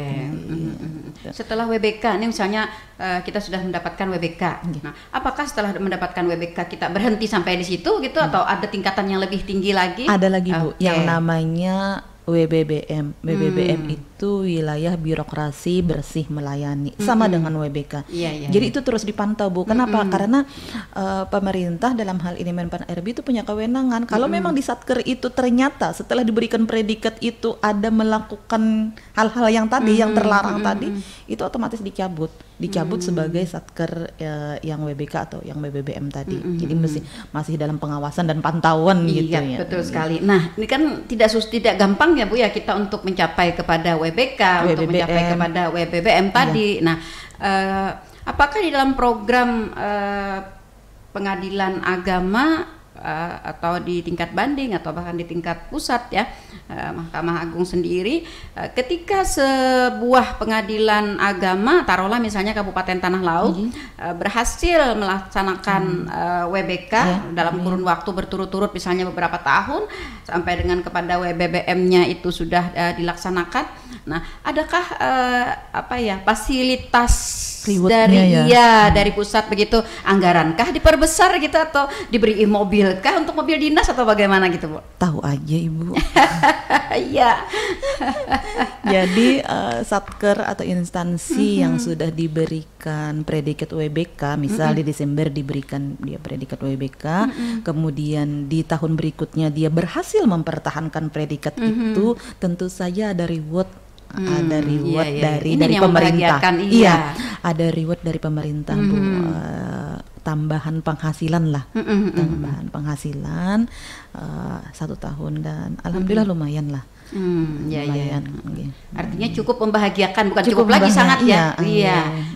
Setelah WBK ini misalnya kita sudah mendapatkan WBK. Nah, apakah setelah mendapatkan WBK kita berhenti sampai di situ gitu atau ada tingkatan yang lebih tinggi lagi?
Ada lagi Bu, yang namanya WBBM. WBBM itu wilayah birokrasi bersih melayani, sama dengan WBK. Jadi itu terus dipantau Bu. Kenapa? Karena pemerintah dalam hal ini Menpan RB itu punya kewenangan. Kalau memang di Satker itu ternyata setelah diberikan predikat itu ada melakukan hal-hal yang tadi, yang terlarang tadi, itu otomatis dicabut sebagai Satker yang WBK atau yang WBBM tadi. Jadi masih dalam pengawasan dan pantauan gitu ya.
Betul sekali. Nah, ini kan tidak gampang ya Bu ya kita untuk mencapai kepada WBK, untuk mencapai kepada WBBM tadi. Nah, apakah di dalam program pengadilan agama atau di tingkat banding atau bahkan di tingkat pusat ya, Mahkamah Agung sendiri, ketika sebuah pengadilan agama, taruhlah misalnya Kabupaten Tanah Laut berhasil melaksanakan WBK dalam kurun waktu berturut-turut misalnya beberapa tahun sampai dengan kepada WBBM-nya itu sudah dilaksanakan. Nah, adakah fasilitas dari pusat begitu, anggarankah diperbesar gitu atau diberi mobilkah untuk mobil dinas atau bagaimana gitu Bu?
Tahu aja Ibu.
Iya.
Jadi Satker atau instansi yang sudah diberikan predikat WBK, misal di Desember diberikan dia predikat WBK, kemudian di tahun berikutnya dia berhasil mempertahankan predikat itu, tentu saja ada reward. Ada reward dari pemerintah. Ada reward dari pemerintah Bu, tambahan penghasilan lah, tambahan penghasilan 1 tahun dan alhamdulillah lumayan lah.
Artinya cukup membahagiakan, bukan cukup lagi, sangat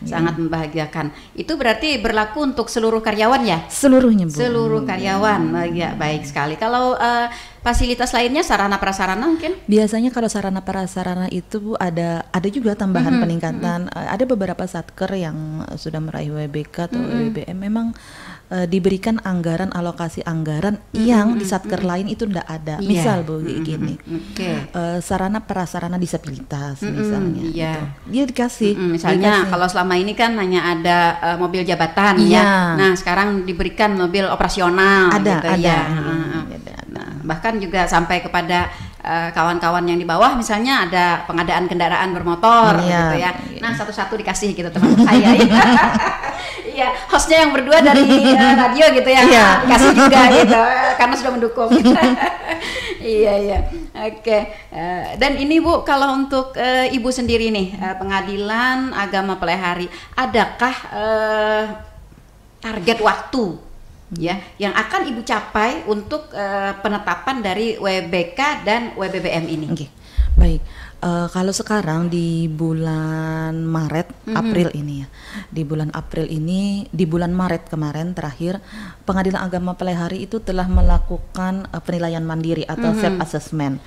sangat membahagiakan. Itu berarti berlaku untuk seluruh karyawan ya?
Seluruhnya Bu.
Seluruh karyawan, baik sekali. Kalau fasilitas lainnya, sarana prasarana mungkin?
Biasanya kalau sarana prasarana itu Bu ada juga tambahan peningkatan. Ada beberapa Satker yang sudah meraih WBK atau WBBM memang diberikan anggaran, alokasi anggaran yang di satker lain itu ndak ada. Misal Bu gini, sarana prasarana disabilitas misalnya, dia dikasih.
Misalnya kalau selama ini kan hanya ada mobil jabatan ya. Nah sekarang diberikan mobil operasional.
Ada.
Nah, bahkan juga sampai kepada kawan-kawan yang di bawah misalnya ada pengadaan kendaraan bermotor gitu ya. Nah satu-satu dikasih gitu termasuk saya. Iya, hostnya yang berdua dari radio gitu ya, dikasih juga gitu karena sudah mendukung. Iya. Oke. Dan ini Bu, kalau untuk Ibu sendiri nih, Pengadilan Agama Peleihari, adakah target waktu ya yang akan Ibu capai untuk penetapan dari WBK dan WBBM ini?
Baik. Kalau sekarang di bulan Maret, April ini ya, di bulan Maret kemarin terakhir, Pengadilan Agama Peleihari itu telah melakukan penilaian mandiri atau self assessment.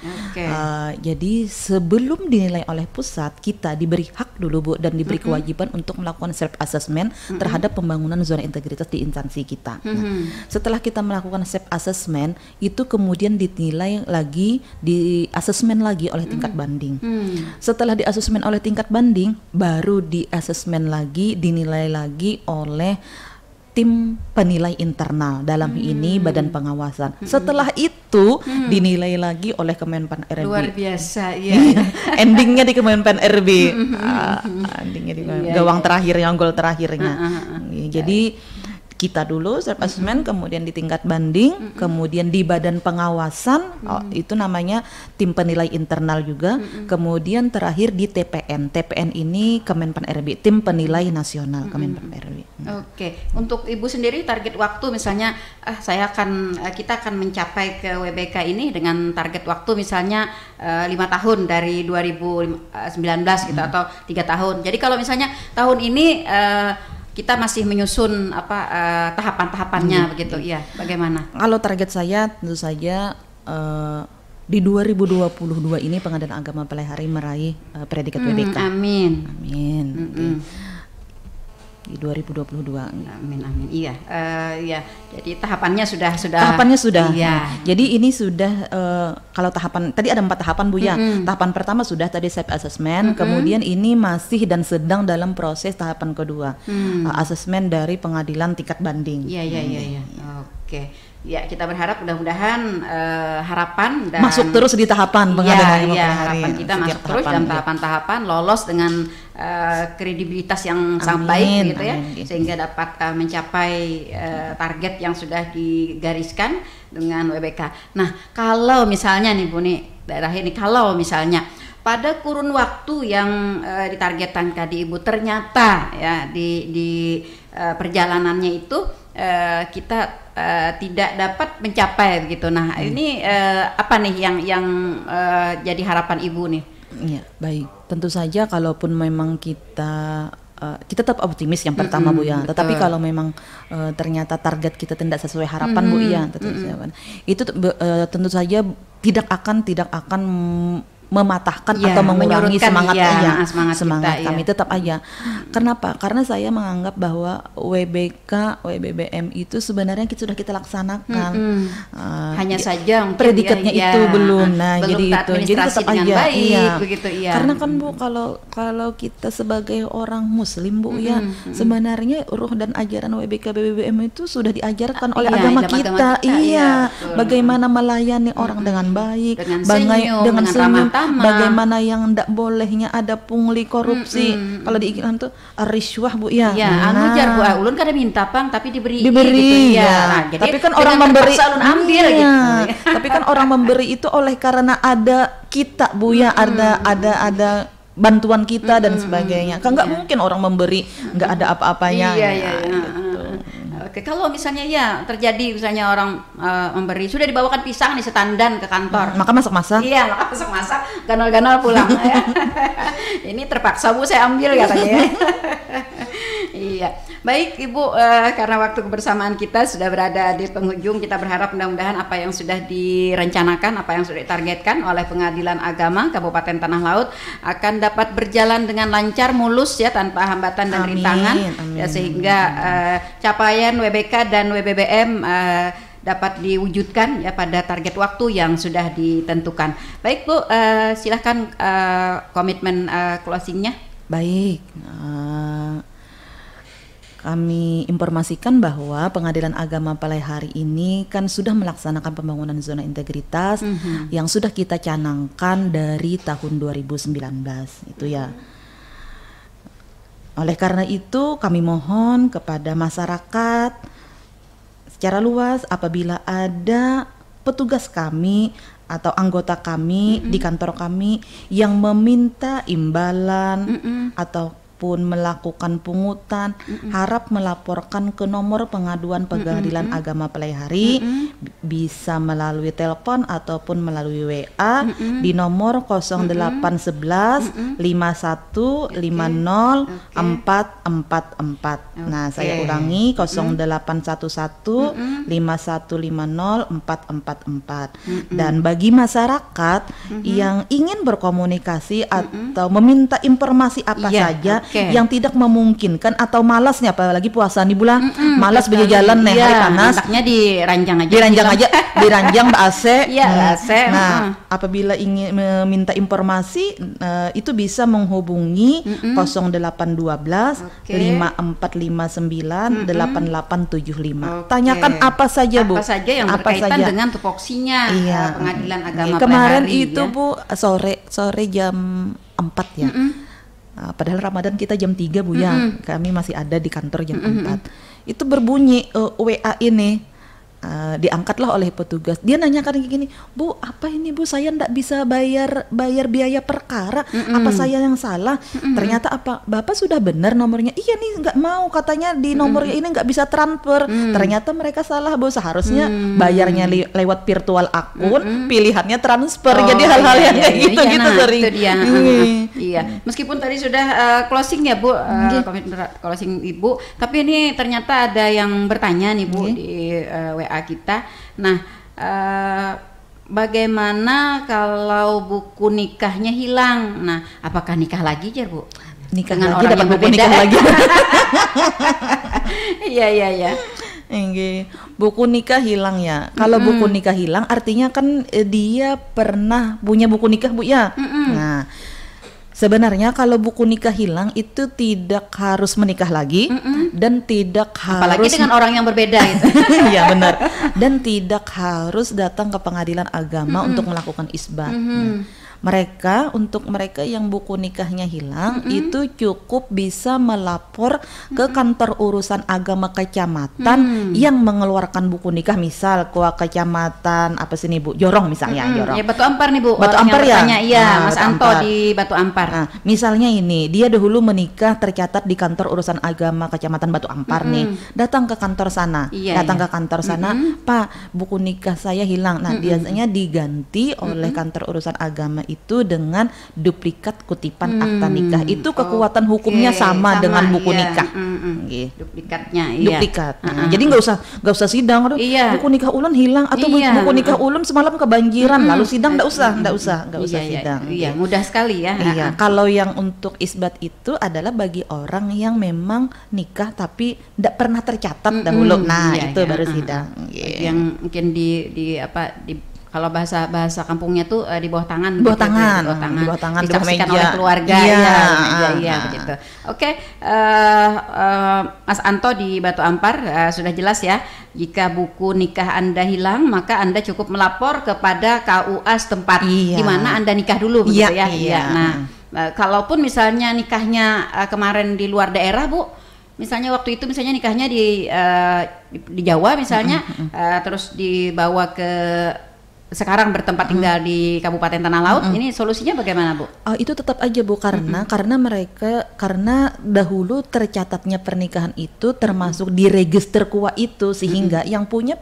Jadi sebelum dinilai oleh pusat, kita diberi hak dulu Bu dan diberi kewajiban untuk melakukan self assessment terhadap pembangunan zona integritas di instansi kita. Setelah kita melakukan self assessment, itu kemudian dinilai lagi, di asesmen lagi oleh tingkat banding. Setelah di asesmen oleh tingkat banding, baru di asesmen lagi, dinilai lagi oleh tim penilai internal, dalam ini Badan Pengawasan. Setelah itu dinilai lagi oleh Kemenpan RB.
Luar biasa, ya.
Endingnya di Kemenpan RB. Endingnya di gawang terakhir, yang gol terakhirnya. Jadi kita dulu self assessment, kemudian di tingkat banding, kemudian di Badan Pengawasan, itu namanya tim penilai internal juga, kemudian terakhir di TPN. TPN ini Kemenpan RB, tim penilai nasional Kemenpan RB.
Oke, untuk Ibu sendiri target waktu misalnya, kita akan mencapai ke WBK ini dengan target waktu misalnya 5 tahun dari 2019 gitu atau 3 tahun. Jadi kalau misalnya tahun ini kita masih menyusun tahapan-tahapannya begitu, ya. Bagaimana?
Kalau target saya tentu saja di 2022 ini Pengadilan Agama Peleihari meraih predikat WBK.
Amin.
Di 2022.
Amin. Iya. Jadi tahapannya sudah.
Iya. Jadi ini sudah kalau tahapan tadi ada 4 tahapan Bu ya. Tahapan pertama sudah tadi self assessment, kemudian ini masih dan sedang dalam proses tahapan kedua, asesmen dari pengadilan tingkat banding.
Iya. Oke. Ya, kita berharap mudah-mudahan harapan dan
masuk terus di tahapan pengadilan.
Harapan kita masuk terus dalam tahapan-tahapan, lolos dengan kredibilitas yang sangat baik gitu ya, sehingga dapat mencapai target yang sudah digariskan dengan WBK. Nah, kalau misalnya nih Bu nih, daerah ini kalau misalnya pada kurun waktu yang ditargetkan tadi Ibu ternyata ya di perjalanannya itu kita tidak dapat mencapai begitu. Nah, ini apa nih yang jadi harapan Ibu nih?
Iya, baik. Tentu saja kalaupun memang kita tetap optimis yang pertama Bu ya. Tetapi kalau memang ternyata target kita tidak sesuai harapan Bu ya, itu tentu saja tidak akan mematahkan atau mengurangi semangat kami tetap aja. Kenapa? Karena saya menganggap bahwa WBK, WBBM itu sebenarnya sudah kita laksanakan.
Hanya saja
predikatnya itu belum. Nah, jadi itu. Jadi tetap aja.
Baik, begitu,
Karena kan Bu, kalau kita sebagai orang Muslim Bu ya, sebenarnya ruh dan ajaran WBK, WBBM itu sudah diajarkan oleh agama kita. Bagaimana melayani orang dengan baik, dengan senyum. Bagaimana yang tidak bolehnya ada pungli korupsi. Kalau di Islam tuh riswah Bu ya.
Anujar Bu, ulun kada minta pang tapi diberi gitu,
Nah, jadi tapi kan orang memberi ambil gitu. Tapi kan orang memberi itu oleh karena ada kita Bu ya, ada bantuan kita dan sebagainya. Kan nggak mungkin orang memberi nggak ada apa-apanya.
Oke, kalau misalnya terjadi misalnya orang memberi, sudah dibawakan pisang nih setandan ke kantor.
Maka masak-masak.
Iya, maka masak-masak, ganal-ganal pulang ya. Ini terpaksa Bu saya ambil katanya ya. Iya. Baik Ibu, karena waktu kebersamaan kita sudah berada di penghujung, kita berharap mudah-mudahan apa yang sudah direncanakan, apa yang sudah ditargetkan oleh Pengadilan Agama Kabupaten Tanah Laut akan dapat berjalan dengan lancar, mulus ya, tanpa hambatan dan rintangan, ya, sehingga capaian WBK dan WBBM dapat diwujudkan ya pada target waktu yang sudah ditentukan. Baik Bu, silahkan komitmen closingnya.
Baik. Kami informasikan bahwa Pengadilan Agama Palaihari ini kan sudah melaksanakan pembangunan zona integritas yang sudah kita canangkan dari tahun 2019 itu ya. Oleh karena itu kami mohon kepada masyarakat secara luas, apabila ada petugas kami atau anggota kami di kantor kami yang meminta imbalan ataupun melakukan pungutan, harap melaporkan ke nomor pengaduan Pengadilan Agama Palaihari, bisa melalui telepon ataupun melalui WA di nomor 0811 51 50 444. Nah, saya ulangi 0811 51 50 444. Dan bagi masyarakat yang ingin berkomunikasi atau meminta informasi apa saja yang tidak memungkinkan atau malasnya, apalagi puasa nih bulan, malas berjalan nih hari panas,
anaknya diranjang aja,
diranjang AC.
AC.
Nah, apabila ingin meminta informasi itu bisa menghubungi 0812 5459 8875. Tanyakan apa saja Bu,
apa saja yang berkaitan dengan tupoksinya Pengadilan Agama
kemarin
Palaihari,
itu ya. Bu, sore jam 4 ya. Padahal Ramadan kita jam 3 Bu ya. Kami masih ada di kantor jam 4. Itu berbunyi WA ini. Diangkatlah oleh petugas. Dia nanyakan gini, Bu, apa ini Bu? Saya ndak bisa bayar biaya perkara. Apa saya yang salah? Ternyata apa? Bapak sudah benar nomornya. Iya nih, nggak mau, katanya di nomornya ini nggak bisa transfer. Ternyata mereka salah Bu. Seharusnya bayarnya lewat virtual akun, pilihannya transfer. Jadi hal-hal yang kayak gitu sering.
Itu dia. Iya. Meskipun tadi sudah closing ya Bu, komitmen closing Ibu, tapi ini ternyata ada yang bertanya nih Bu di WA kita. Nah, bagaimana kalau buku nikahnya hilang? Nah, apakah nikah lagi ya Bu?
Nikah
dengan
lagi,
orang yang
buku
berbeda
nikah lagi.
Iya.
Buku nikah hilang ya. Kalau buku nikah hilang artinya kan dia pernah punya buku nikah Bu ya. Nah, sebenarnya kalau buku nikah hilang itu tidak harus menikah lagi dan tidak
apalagi
harus
dengan orang yang berbeda gitu.
Iya benar. Dan tidak harus datang ke Pengadilan Agama untuk melakukan isbat. Untuk mereka yang buku nikahnya hilang itu cukup bisa melapor ke kantor urusan agama kecamatan yang mengeluarkan buku nikah, misal ke kecamatan apa sih nih Bu, Jorong misalnya. Jorong.
Ya Batu Ampar nih Bu.
Batu Ampar ya.
Iya, Mas Anto di Batu Ampar.
Nah, misalnya ini dia dahulu menikah tercatat di kantor urusan agama kecamatan Batu Ampar nih. Datang ke kantor sana. Datang ke kantor sana, Pak, buku nikah saya hilang. Nah, biasanya diganti oleh kantor urusan agama itu dengan duplikat kutipan akta nikah. Itu kekuatan hukumnya sama dengan buku nikah.
Duplikatnya,
duplikat. Jadi nggak usah sidang. Aduh, buku nikah ulun hilang atau buku nikah ulun semalam kebanjiran, lalu sidang nggak usah sidang.
Iya, mudah sekali ya.
Iya. Kalau yang untuk isbat itu adalah bagi orang yang memang nikah tapi tidak pernah tercatat dahulu. Nah, itu baru sidang.
Yang mungkin di kalau bahasa kampungnya tuh di bawah tangan,
di bawah tangan,
disaksikan oleh keluarga, begitu. Oke, Mas Anto di Batu Ampar, sudah jelas ya. Jika buku nikah Anda hilang, maka Anda cukup melapor kepada KUA setempat di mana Anda nikah dulu, begitu ya. Nah, kalaupun misalnya nikahnya kemarin di luar daerah, Bu. Misalnya waktu itu nikahnya di Jawa misalnya, terus dibawa ke sekarang bertempat tinggal di Kabupaten Tanah Laut, ini solusinya bagaimana Bu?
Itu tetap aja Bu, karena dahulu tercatatnya pernikahan itu termasuk di register KUA itu, sehingga yang punya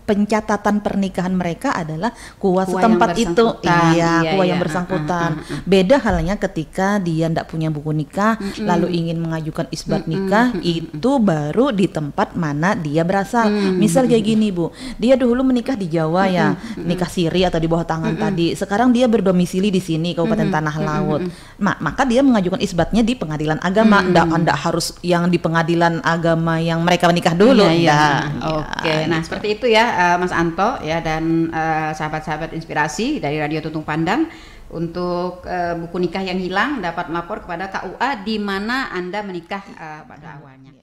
pencatatan pernikahan mereka adalah kuah
Kuah
setempat
yang
itu,
bersangkutan.
iya,
Iya,
kuah
iya.
yang bersangkutan. Beda halnya ketika dia ndak punya buku nikah, lalu ingin mengajukan isbat nikah, itu baru di tempat mana dia berasal. Misal kayak gini Bu, dia dulu menikah di Jawa ya, nikah siri atau di bawah tangan tadi. Sekarang dia berdomisili di sini Kabupaten Tanah Laut. Maka dia mengajukan isbatnya di pengadilan agama. Ndak harus yang di pengadilan agama yang mereka menikah dulu.
Iya, iya.
Ndak.
Oke,
Ya,
nah
gitu.
seperti itu ya Mas Anto ya, dan sahabat-sahabat inspirasi dari Radio Tutung Pandang. Untuk buku nikah yang hilang dapat melapor kepada KUA di mana Anda menikah pada awalnya.